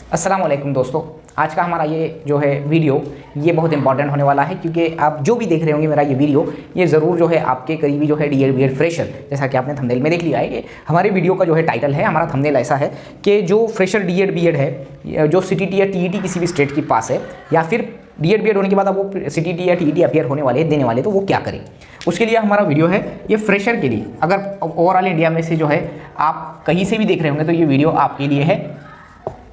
अस्सलाम वालेकुम दोस्तों, आज का हमारा ये जो है वीडियो ये बहुत इंपॉर्टेंट होने वाला है क्योंकि आप जो भी देख रहे होंगे मेरा ये वीडियो ये ज़रूर जो है आपके करीबी जो है डीएड बीएड फ्रेशर, जैसा कि आपने थंबनेल में देख लिया है कि हमारे वीडियो का जो है टाइटल है, हमारा थंबनेल ऐसा है कि जो फ्रेशर डीएड बीएड है, जो सीटीटी या टीईटी किसी भी स्टेट की पास है या फिर डीएड बीएड होने के बाद अब वो सीटीटी या टीईटी अपियर होने वाले देने वाले, तो वो क्या करें। उसके लिए हमारा वीडियो है ये फ्रेशर के लिए। अगर ओवरऑल इंडिया में से जो है आप कहीं से भी देख रहे होंगे तो ये वीडियो आपके लिए है।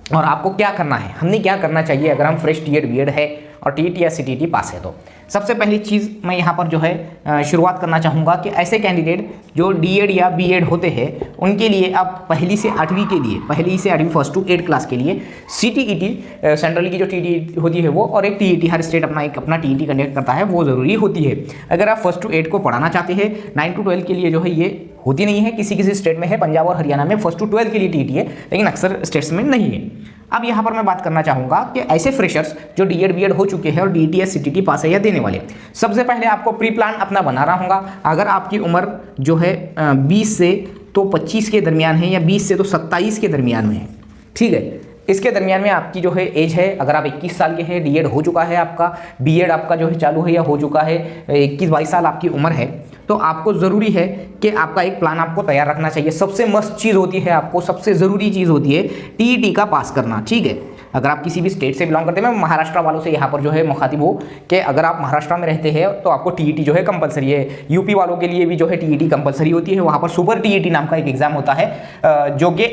और आपको क्या करना है, हमने क्या करना चाहिए अगर हम फ्रेश डीएड बीएड है और टीईटी या सीटीटी पास है। तो सबसे पहली चीज़ मैं यहाँ पर जो है शुरुआत करना चाहूँगा कि ऐसे कैंडिडेट जो डीएड या बीएड होते हैं उनके लिए आप पहली से आठवीं के लिए, पहली से आठवीं फर्स्ट टू 8 क्लास के लिए सीटीईटी सेंट्रल की जो टीईटी होती है वो, और एक टीईटी, हर स्टेट अपना टीईटी कंडक्ट करता है, वो ज़रूरी होती है। अगर आप फर्स्ट टू 8 को पढ़ाना चाहते हैं, 9 टू 12 के लिए जो है ये होती नहीं है, किसी किसी स्टेट में है, पंजाब और हरियाणा में फर्स्ट टू 12 के लिए टीईटी है, लेकिन अक्सर स्टेट्स में नहीं है। अब यहाँ पर मैं बात करना चाहूँगा कि ऐसे फ्रेशर्स जो डीएड बीएड हो चुके हैं और डीईटी या सीटीटी पास है या देने वाले, सबसे पहले आपको प्री प्लान अपना बनाना होगा। अगर आपकी उम्र जो है 20 से तो 25 के दरमियान है या 20 से तो 27 के दरमियान में है, ठीक है, इसके दरमियान में आपकी जो है एज है। अगर आप 21 साल के हैं, डीएड हो चुका है आपका, बीएड आपका जो है चालू है या हो चुका है, 21-22 साल आपकी उम्र है, तो आपको ज़रूरी है कि आपका एक प्लान आपको तैयार रखना चाहिए। सबसे मस्त चीज़ होती है, आपको सबसे ज़रूरी चीज़ होती है टीईटी का पास करना, ठीक है। अगर आप किसी भी स्टेट से बिलोंग करते हैं, मैं महाराष्ट्र वालों से यहाँ पर जो है मुखातिब हूँ कि अगर आप महाराष्ट्र में रहते हैं तो आपको टीईटी जो है कंपलसरी है। यूपी वालों के लिए भी जो है टीईटी कंपलसरी होती है। वहाँ पर सुपर टीईटी नाम का एक एग्जाम होता है जो कि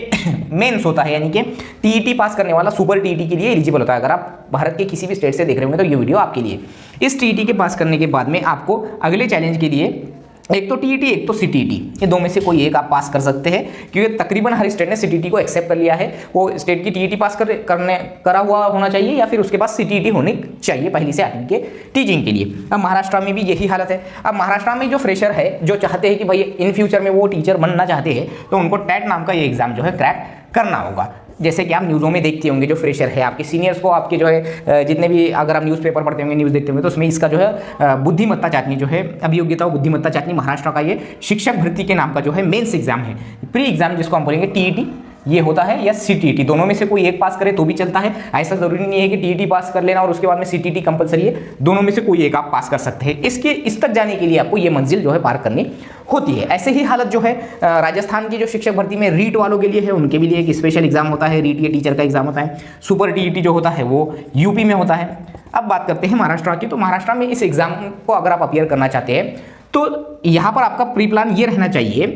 मेंस होता है, यानी कि टीईटी पास करने वाला सुपर टीईटी के लिए एलिजिबल होता है। अगर आप भारत के किसी भी स्टेट से देख रहे होंगे तो ये वीडियो आपके लिए। इस टीईटी के पास करने के बाद में आपको अगले चैलेंज के लिए एक तो टीईटी एक तो सीटीटी, ये दो में से कोई एक आप पास कर सकते हैं, क्योंकि तकरीबन हर स्टेट ने सीटीटी को एक्सेप्ट कर लिया है। वो स्टेट की टीईटी पास करा हुआ होना चाहिए या फिर उसके पास सीटीटी होनी चाहिए पहली से 8वीं के टीचिंग के लिए। अब महाराष्ट्र में भी यही हालत है। अब महाराष्ट्र में जो फ्रेशर है, जो चाहते हैं कि भाई इन फ्यूचर में वो टीचर बनना चाहते हैं, तो उनको टेट नाम का ये एग्जाम जो है क्रैक करना होगा। जैसे कि आप न्यूज़ों में देखते होंगे, जो फ्रेशर है आपके सीनियर्स को, आपके जो है जितने भी, अगर आप न्यूज़पेपर पढ़ते होंगे, न्यूज़ देखते होंगे, तो उसमें इसका जो है बुद्धिमत्ता चाचनी जो है, अभियोग्यता और बुद्धिमत्ता चाचनी महाराष्ट्र का ये शिक्षक भर्ती के नाम का जो है मेंस एग्जाम है, प्री एग्जाम जिसको हम बोलेंगे टीईटी, ये होता है, या सीटीटी, दोनों में से कोई एक पास करे तो भी चलता है। ऐसा जरूरी नहीं है कि टीईटी पास कर लेना और उसके बाद में सीटीटी कंपलसरी है, दोनों में से कोई एक आप पास कर सकते हैं। इस तक जाने के लिए आपको ये मंजिल जो है पार करनी होती है। ऐसे ही हालत जो है राजस्थान की जो शिक्षक भर्ती में रीट वालों के लिए है, उनके भी लिए एक स्पेशल एग्जाम होता है, रीट ये टीचर का एग्जाम होता है। सुपर टीईटी जो होता है वो यूपी में होता है। अब बात करते हैं महाराष्ट्र की। तो महाराष्ट्र में इस एग्जाम को अगर आप अपियर करना चाहते हैं तो यहाँ पर आपका प्री प्लान ये रहना चाहिए,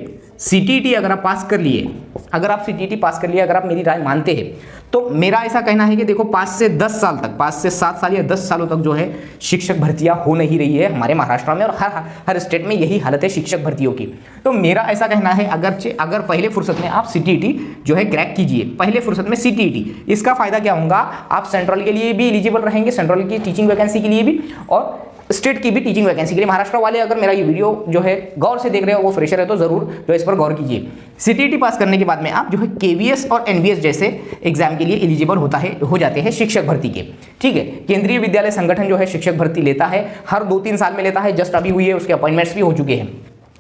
सीटीटी अगर आप पास कर लिए, अगर आप मेरी राय मानते हैं, तो मेरा ऐसा कहना है कि देखो 5 से 10 साल तक, 5 से 7 साल या 10 सालों तक जो है शिक्षक भर्तियां हो नहीं रही है हमारे महाराष्ट्र में, और हर स्टेट में यही हालत है शिक्षक भर्तियों की। तो मेरा ऐसा कहना है अगर पहले फुर्सत में आप सीटीटी जो है क्रैक कीजिए, पहले फुर्सत में सीटीटी, इसका फायदा क्या होगा, आप सेंट्रल के लिए भी एलिजिबल रहेंगे, सेंट्रल की टीचिंग वैकेंसी के लिए भी और स्टेट की भी टीचिंग वैकेंसी के लिए। महाराष्ट्र वाले अगर मेरा ये वीडियो जो है गौर से देख रहे हो, वो फ्रेशर है, तो जरूर जो इस पर गौर कीजिए। सीटीटी पास करने के बाद में आप जो है केवीएस और एनवीएस जैसे एग्जाम के लिए एलिजिबल हो जाते हैं शिक्षक भर्ती के, ठीक है। केंद्रीय विद्यालय संगठन जो है शिक्षक भर्ती लेता है, हर 2-3 साल में लेता है, जस्ट अभी हुई है, उसके अपॉइंटमेंट्स भी हो चुके हैं।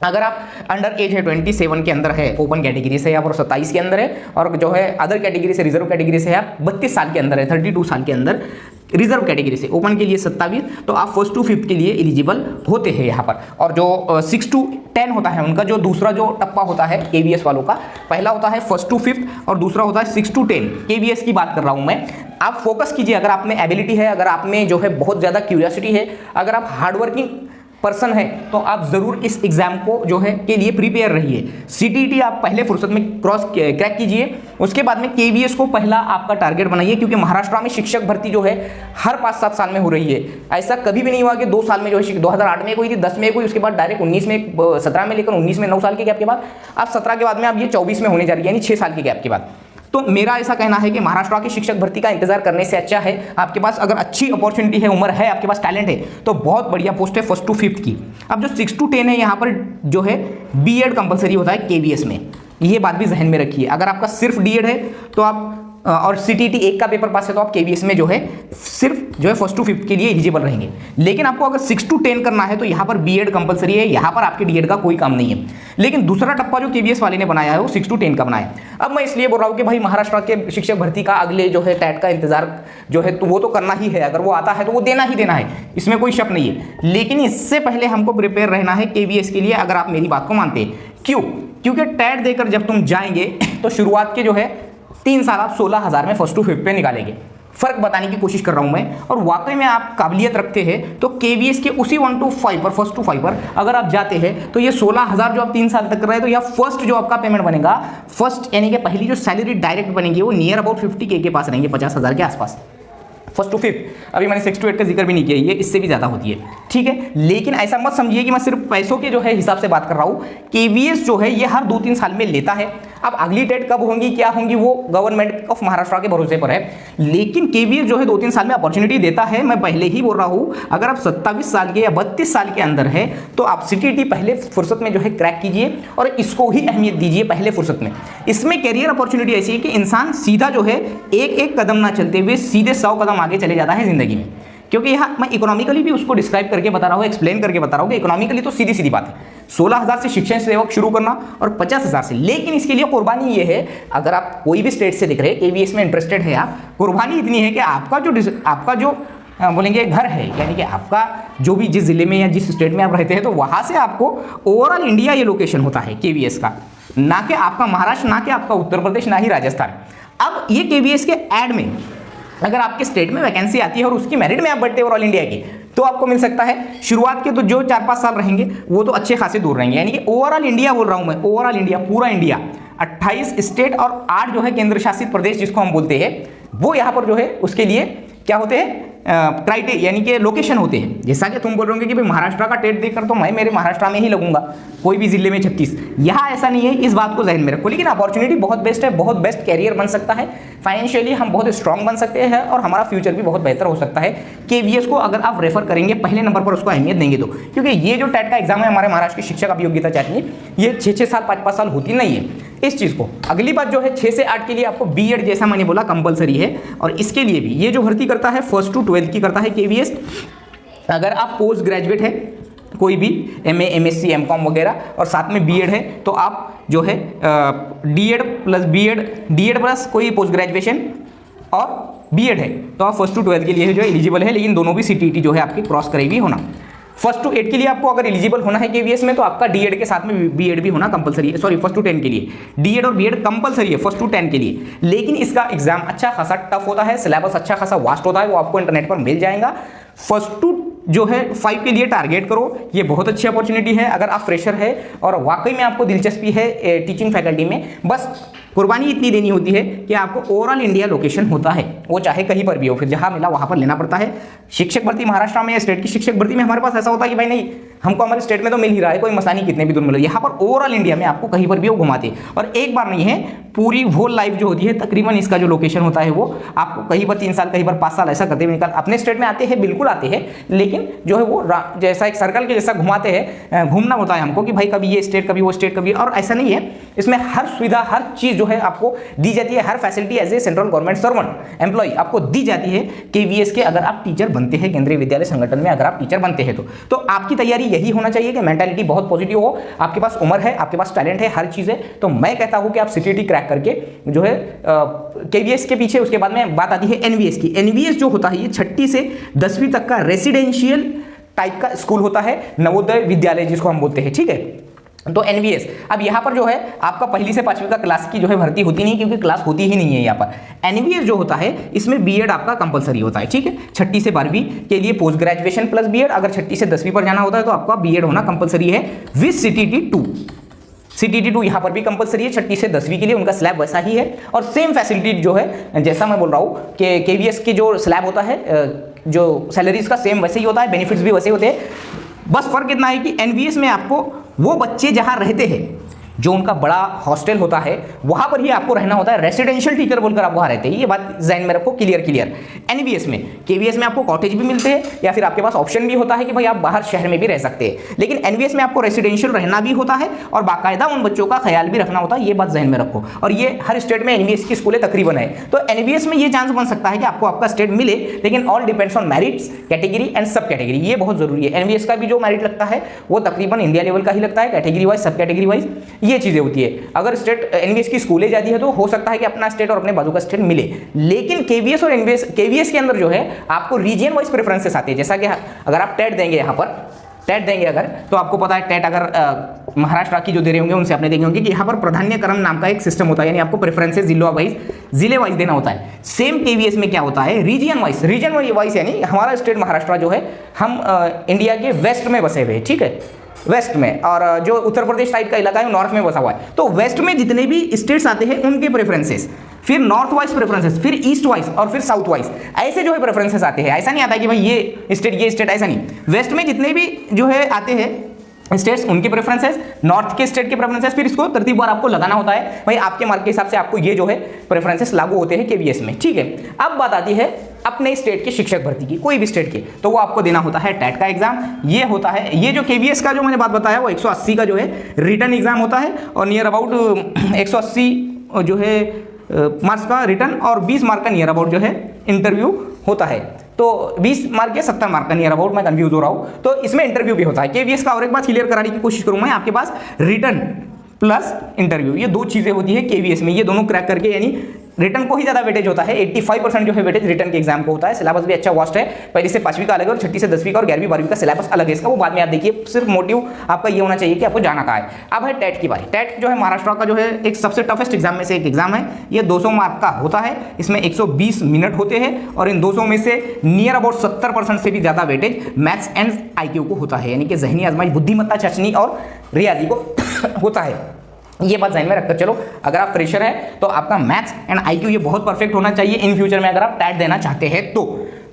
अगर आप अंडर एज है, 27 के अंदर है, ओपन कैटेगरी से, या फिर 27 के अंदर है, और जो है अदर कैटेगरी से, रिजर्व कैटेगरी से है, आप 32 साल के अंदर है, 32 साल के अंदर रिजर्व कैटेगरी से, ओपन के लिए 27, तो आप 1st to 5th के लिए एलिजिबल होते हैं यहाँ पर। और जो 6 to 10 होता है उनका जो दूसरा जो टप्पा होता है केवीएस वालों का, पहला होता है 1st to 5th और दूसरा होता है 6 to 10। केवीएस की बात कर रहा हूँ मैं। आप फोकस कीजिए, अगर आप में एबिलिटी है, अगर आप में जो है बहुत ज़्यादा क्यूरियोसिटी है, अगर आप हार्डवर्किंग पर्सन है, तो आप जरूर इस एग्जाम को जो है के लिए प्रिपेयर रहिए। सीटीटी आप पहले फुर्सत में क्रैक कीजिए, उसके बाद में केवीएस को पहला आपका टारगेट बनाइए, क्योंकि महाराष्ट्र में शिक्षक भर्ती जो है हर 5-7 साल में हो रही है। ऐसा कभी भी नहीं हुआ कि 2 साल में जो है, 2008 में हुई थी, 10 में हुई, उसके बाद डायरेक्ट 19 में, 17 में, लेकर 19 में 9 साल के गैप के बाद, अब 17 के बाद में अब ये 24 में होने जा रही है, यानी 6 साल के गैप के बाद। तो मेरा ऐसा कहना है कि महाराष्ट्र की शिक्षक भर्ती का इंतजार करने से अच्छा है, आपके पास अगर अच्छी अपॉर्चुनिटी है, उम्र है, आपके पास टैलेंट है, तो बहुत बढ़िया पोस्ट है 1st to 5th की। अब जो 6 to 10 है, यहाँ पर जो है बीएड कंपलसरी होता है केवीएस में, ये बात भी जहन में रखिए। अगर आपका सिर्फ डीएड है तो आप और CTET 1 का पेपर पास है तो आप KVS में जो है सिर्फ जो है फर्स्ट टू फिफ्थ के लिए एलिजिबल रहेंगे। लेकिन आपको अगर 6 to 10 करना है तो यहाँ पर बीएड कंपलसरी है, यहाँ पर आपके डीएड का कोई काम नहीं है। लेकिन दूसरा टप्पा जो KVS वाले ने बनाया है वो 6 to 10 का बनाया है। अब मैं इसलिए बोल रहा हूँ कि भाई महाराष्ट्र के शिक्षक भर्ती का अगले जो है टैट का इंतजार जो है तो वो तो करना ही है, अगर वो आता है तो वो देना ही देना है, इसमें कोई शक नहीं है। लेकिन इससे पहले हमको प्रिपेयर रहना है KVS के लिए, अगर आप मेरी बात को मानते हैं। क्यों? क्योंकि टैट देकर जब तुम जाएंगे तो शुरुआत के जो है 3 साल आप 16,000 में फर्स्ट टू फिफ्थ पे निकालेंगे। फर्क बताने की कोशिश कर रहा हूं मैं, और वाकई में आप काबिलियत रखते हैं तो KVS के उसी 1 to 5 पर, फर्स्ट टू 5 पर अगर आप जाते हैं तो ये 16,000 जो आप 3 साल तक कर रहे हैं तो यह फर्स्ट जो आपका पेमेंट बनेगा, फर्स्ट यानी कि पहली जो सैलरी डायरेक्ट बनेगी वो नियर अबाउट 50K के पास रहेंगे, 50,000 के आसपास फर्स्ट टू फिफ्थ। अभी मैंने 6 to 8 का जिक्र भी नहीं किया, ये इससे भी ज़्यादा होती है, ठीक है। लेकिन ऐसा मत समझिए कि मैं सिर्फ पैसों के जो है हिसाब से बात कर रहा हूँ। KVS जो है ये हर 2-3 साल में लेता है। अब अगली डेट कब होंगी क्या होंगी वो गवर्नमेंट ऑफ महाराष्ट्र के भरोसे पर है, लेकिन KVS जो है 2-3 साल में अपॉर्चुनिटी देता है। मैं पहले ही बोल रहा हूँ, अगर आप 27 साल के या 32 साल के अंदर है तो आप CTET पहले फुर्सत में जो है क्रैक कीजिए और इसको ही अहमियत दीजिए पहले फुर्सत में। इसमें कैरियर अपॉर्चुनिटी ऐसी है कि इंसान सीधा जो है एक कदम ना चलते हुए सीधे 100 कदम आगे चले जाता है जिंदगी में। क्योंकि यहाँ मैं इकोनॉमिकली भी उसको डिस्क्राइब करके बता रहा हूँ, एक्सप्लेन करके बता रहा हूँ कि इकोनॉमिकली तो सीधी सीधी बात है, 16,000 से शिक्षण सेवक शुरू करना और 50,000 से। लेकिन इसके लिए कुर्बानी ये है, अगर आप कोई भी स्टेट से दिख रहे हैं KVS में इंटरेस्टेड है आप, कुर्बानी इतनी है कि आपका जो बोलेंगे घर है, यानी कि आपका जो भी जिस जिले में या जिस स्टेट में आप रहते हैं तो वहाँ से आपको ओवरऑल इंडिया ये लोकेशन होता है KVS का, ना कि आपका महाराष्ट्र, ना कि आपका उत्तर प्रदेश, ना ही राजस्थान। अब ये KVS के ऐड में अगर आपके स्टेट में वैकेंसी आती है और उसकी मेरिट में आप बढ़ते हैं ओवरऑल इंडिया की, तो आपको मिल सकता है। शुरुआत के तो जो 4-5 साल रहेंगे वो तो अच्छे खासे दूर रहेंगे, यानी कि ओवरऑल इंडिया बोल रहा हूं मैं, ओवरऑल इंडिया, पूरा इंडिया, 28 स्टेट और 8 जो है केंद्र शासित प्रदेश जिसको हम बोलते हैं, वो यहाँ पर जो है उसके लिए क्या होते हैं, क्राइटेरिया यानी कि लोकेशन होते हैं। जैसा कि तुम बोल रहे हो कि भाई महाराष्ट्र का टेट देखकर तो मैं मेरे महाराष्ट्र में ही लगूंगा, कोई भी जिले में 36, यहाँ ऐसा नहीं है, इस बात को जहन में रखो। लेकिन अपॉर्चुनिटी बहुत बेस्ट है, बहुत बेस्ट कैरियर बन सकता है, फाइनेंशियली हम बहुत स्ट्रांग बन सकते हैं और हमारा फ्यूचर भी बहुत बेहतर हो सकता है। KVS को अगर आप रेफर करेंगे पहले नंबर पर, उसको अहमियत देंगे तो, क्योंकि ये जो टेट का एग्जाम है हमारे महाराष्ट्र की शिक्षक अभियोग्यता चाहती ये 6-6 साल 5-5 साल होती नहीं है इस चीज़ को। अगली बात जो है 6 से 8 के लिए आपको बीएड जैसा मैंने बोला कंपलसरी है, और इसके लिए भी ये जो भर्ती करता है फर्स्ट टू 12 की करता है KVS। अगर आप पोस्ट ग्रेजुएट है, कोई भी MA MSc MCOM वगैरह और साथ में बीएड है, तो आप जो है DEd plus BEd, DEd plus कोई पोस्ट ग्रेजुएशन और बीएड है तो आप फर्स्ट टू 12 के लिए जो है एलिजिबल है। लेकिन दोनों भी CTET जो है आपकी क्रॉस करेगी होना। फर्स्ट टू 8 के लिए आपको अगर एलिजिबल होना है KVS में तो आपका डीएड के साथ में बीएड भी होना कंपलसरी है। सॉरी, फर्स्ट टू 10 के लिए डीएड और बीएड कंपलसरी है फर्स्ट टू 10 के लिए। लेकिन इसका एग्जाम अच्छा खासा टफ होता है, सिलेबस अच्छा खासा वास्ट होता है, वो आपको इंटरनेट पर मिल जाएगा। फर्स्ट टू जो है 5 के लिए टारगेट करो, ये बहुत अच्छी अपॉर्चुनिटी है अगर आप फ्रेशर है और वाकई में आपको दिलचस्पी है टीचिंग फैकल्टी में। बस कुर्बानी इतनी देनी होती है कि आपको ओवरऑल इंडिया लोकेशन होता है, वो चाहे कहीं पर भी हो, फिर जहां मिला वहां पर लेना पड़ता है। शिक्षक भर्ती महाराष्ट्र में या स्टेट की शिक्षक भर्ती में हमारे पास ऐसा होता है कि भाई नहीं, हमको हमारे स्टेट में तो मिल ही रहा है, कोई मसला नहीं, कितने भी दूर मिले। यहाँ पर ओवरऑल इंडिया में आपको कहीं पर भी वो घुमाते, और एक बार नहीं है, पूरी होल लाइफ जो होती है तकरीबन इसका जो लोकेशन होता है वो आपको कहीं पर 3 साल कहीं पर 5 साल ऐसा करते हुए निकाल। अपने स्टेट में आते हैं, बिल्कुल आते हैं, लेकिन जो है वो जैसा एक सर्कल के जैसा घुमाते हैं, घूमना होता है हमको कि भाई कभी ये स्टेट कभी वो स्टेट कभी, और ऐसा नहीं है। इसमें हर सुविधा हर चीज़ जो है आपको दी जाती है, हर facility as a central government servant employ आपको दी जाती है KVS के। अगर आप टीचर बनते हैं केंद्रीय विद्यालय संगठन में, अगर आप टीचर बनते हैं तो आपकी तैयारी यही होना चाहिए कि मेंटालिटी बहुत पॉजिटिव हो, आपके पास उम्र है, आपके पास टैलेंट है, हर चीज़ है। तो मैं कहता हूं कि आप CTET क्रैक करके जो है KVS के पीछे, उसके बाद में बात आती है NVS की। NVS जो होता है ये 6ठी से 10वीं तक का रेसिडेंशियल टाइप का स्कूल होता है, नवोदय विद्यालय जिसको हम बोलते हैं, ठीक है। तो NVS, अब यहाँ पर जो है आपका 1ली से 5वीं का क्लास की जो है भर्ती होती नहीं, क्योंकि क्लास होती ही नहीं है यहाँ पर। NVS जो होता है इसमें बीएड आपका कंपलसरी होता है, ठीक है। 6ठी से 12वीं के लिए पोस्ट ग्रेजुएशन प्लस बीएड, अगर 6ठी से 10वीं पर जाना होता है तो आपका बीएड होना कंपलसरी है विद CTET 2 यहाँ पर भी कंपलसरी है 6ठी से 10वीं के लिए, उनका स्लैब वैसा ही है। और सेम फैसिलिटी जो है, जैसा मैं बोल रहा हूँ कि KVS की जो स्लैब होता है, जो सैलरीज का सेम वैसे ही होता है, बेनिफिट्स भी वैसे होते हैं। बस फर्क इतना है कि NVS में आपको वो बच्चे जहाँ रहते हैं, जो उनका बड़ा हॉस्टल होता है वहां पर ही आपको रहना होता है, रेसिडेंशियल टीचर बोलकर आप वहां रहते हैं। ये बात ज़हन में रखो, क्लियर। एनवीएस में, केवीएस में आपको कॉटेज भी मिलते हैं या फिर आपके पास ऑप्शन भी होता है कि भाई आप बाहर शहर में भी रह सकते हैं, लेकिन एनवीएस में आपको रेसिडेंशियल रहना भी होता है और बाकायदा उन बच्चों का ख्याल भी रखना होता है। ये बात ज़हन में रखो। और ये हर स्टेट में एनवीएस की स्कूलें तकरीबन है, तो एनवीएस में ये चांस बन सकता है कि आपको आपका स्टेट मिले, लेकिन all depends on merits, category and सब कैटेगरी। ये बहुत जरूरी है। एनवीएस का भी जो मेरिट लगता है वो तकरीबन इंडिया लेवल का ही लगता है, कैटेगरी वाइज, सब कैटेगरी वाइज ये चीजें होती है। अगर स्टेट एनवीएस की स्कूलें जाती है तो हो सकता है कि अपना स्टेट और अपने बाजू का स्टेट मिले, लेकिन केवीएस और एनवीएस, केवीएस के अंदर जो है आपको रीजन वाइज प्रेफरेंसेस आते हैं। जैसा कि अगर आप टेट देंगे, यहाँ पर टेट देंगे अगर, तो आपको पता है टेट अगर महाराष्ट्र की जो दे रहे होंगे उनसे आपने देखे होंगे कि यहाँ पर प्राधान्य क्रम नाम का एक सिस्टम होता है, यानी आपको प्रेफरेंसेस जिले वाइज देना होता है। सेम केवीएस में क्या होता है, रीजन वाइज, यानी हमारा स्टेट महाराष्ट्र जो है, हम इंडिया के वेस्ट में बसे हुए हैं, ठीक है, वेस्ट में, और जो उत्तर प्रदेश साइड का इलाका है नॉर्थ में बसा हुआ है। तो वेस्ट में जितने भी स्टेट्स आते हैं उनके प्रेफरेंसेस, फिर नॉर्थ वाइज प्रेफरेंसेस, फिर ईस्ट वाइज और फिर साउथ वाइज, ऐसे जो है प्रेफरेंसेस आते हैं। ऐसा नहीं आता है कि भाई ये स्टेट, ऐसा नहीं। वेस्ट में जितने भी जो है आते हैं स्टेट्स, उनके प्रेफरेंसेस, नॉर्थ के स्टेट के प्रेफरेंसेस, फिर इसको तरतीबवार आपको लगाना होता है। भाई आपके मार्क के हिसाब से आपको ये जो है प्रेफरेंसेस लागू होते हैं केवीएस में, ठीक है। अब बात आती है अपने स्टेट के शिक्षक भर्ती की, कोई भी स्टेट के, तो वो आपको देना होता है टेट का एग्जाम। ये होता है, ये जो केवीएस का जो मैंने बात बताया वो 180 का जो है रिटर्न एग्जाम होता है, और नियर अबाउट 180 जो है मार्क्स का रिटर्न और 20 मार्क का नियर अबाउट जो है इंटरव्यू होता है। तो 20 मार्क या 70 मार्क का नियर अबाउट, मैं कंफ्यूज हो रहा हूँ। तो इसमें इंटरव्यू भी होता है केवीएस का। और एक बात क्लियर कराने की कोशिश करूँगा, आपके पास रिटर्न प्लस इंटरव्यू, ये दो चीज़ें होती है केवीएस में। ये दोनों क्रैक करके, यानी रिटर्न को ही ज़्यादा वेटेज होता है, 85% जो है वेटेज रिटर्न के एग्जाम को होता है। सिलेबस भी अच्छा वास्ट है, पहली से 5वीं का अलग है और 6ठी से 10वीं का और 11वीं 12वीं का सिलेबस अलग है इसका, वो बाद में आप देखिए। सिर्फ मोटिव आपका ये होना चाहिए कि आपको जाना कहाँ है। अब है टेट की बारी। टेट जो है महाराष्ट्र का जो है एक सबसे टफेस्ट एग्जाम में से एक एग्जाम है। ये 200 मार्क का होता है, इसमें 120 मिनट होते हैं और इन 200 में से नियर अबाउट 70% से भी ज़्यादा वेटेज मैथ्स एंड IQ को होता है, यानी कि जहनी आजमाइश, बुद्धिमत्ता चाचनी और रियाजी को होता है। ये बात ध्यान में रखकर चलो, अगर आप फ्रेशर है तो आपका मैथ्स एंड IQ ये बहुत परफेक्ट होना चाहिए इन फ्यूचर में, अगर आप टेट देना चाहते हैं तो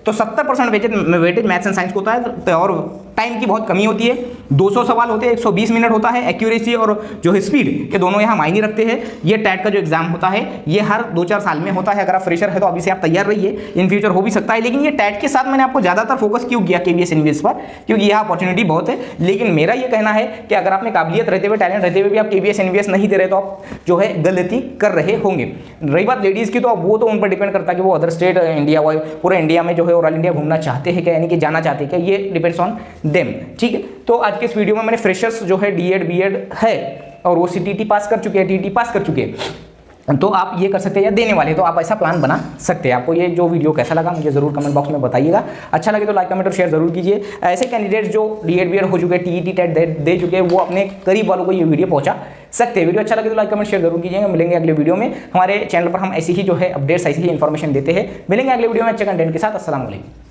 70% वेटेज मैथ्स एंड साइंस को होता है, और टाइम की बहुत कमी होती है। 200 सवाल होते हैं, 120 मिनट होता है। एक्यूरेसी और जो है स्पीड, ये दोनों यहाँ मायने रखते हैं। ये टेट का जो एग्जाम होता है ये हर 2-4 साल में होता है। अगर आप फ्रेशर है तो अभी से आप तैयार रहिए, इन फ्यूचर हो भी सकता है। लेकिन ये टेट के साथ मैंने आपको ज़्यादातर फोकस क्यों किया केवीएस एनवीएस पर, क्योंकि यह अपॉर्चुनिटी बहुत है। लेकिन मेरा ये कहना है कि अगर आप में काबिलियत रहते हुए, टैलेंट रहते हुए भी आप केवीएस एनवीएस नहीं दे रहे तो आप जो है गलती कर रहे होंगे। रही बात लेडीज़ की, तो वो तो उन पर डिपेंड करता है कि वो अदर स्टेट, इंडिया वाइज, पूरे इंडिया में जो है ऑल इंडिया घूमना चाहते हैं क्या, यानी कि जाना चाहते हैं क्या, ये डिपेंड्स ऑन देम, ठीक है। तो आज के इस वीडियो में मैंने फ्रेशर्स जो है डीएड बीएड है और वो सीटीटी पास कर चुके हैं, टीटी पास कर चुके हैं, तो आप ये कर सकते हैं या देने वाले, तो आप ऐसा प्लान बना सकते हैं। आपको ये जो वीडियो कैसा लगा मुझे जरूर कमेंट बॉक्स में बताइएगा। अच्छा लगे तो लाइक कमेंट और शेयर जरूर कीजिए। ऐसे कैंडिडेट्स जो डीएड बीएड हो चुके हैं, टीईटी टेट दे चुके हैं, वो अपने करीब वालों को ये वीडियो पहुंचा सकते हैं। वीडियो अच्छा लगे तो लाइक कमेंट शेयर जरूर कीजिएगा। मिलेंगे अगले वीडियो में। हमारे चैनल पर हम ऐसी ही जो है अपडेट्स, ऐसी ही इन्फॉर्मेशन देते हैं। मिलेंगे अगले वीडियो में अच्छे कंटेंट के साथ। अस्सलाम वालेकुम।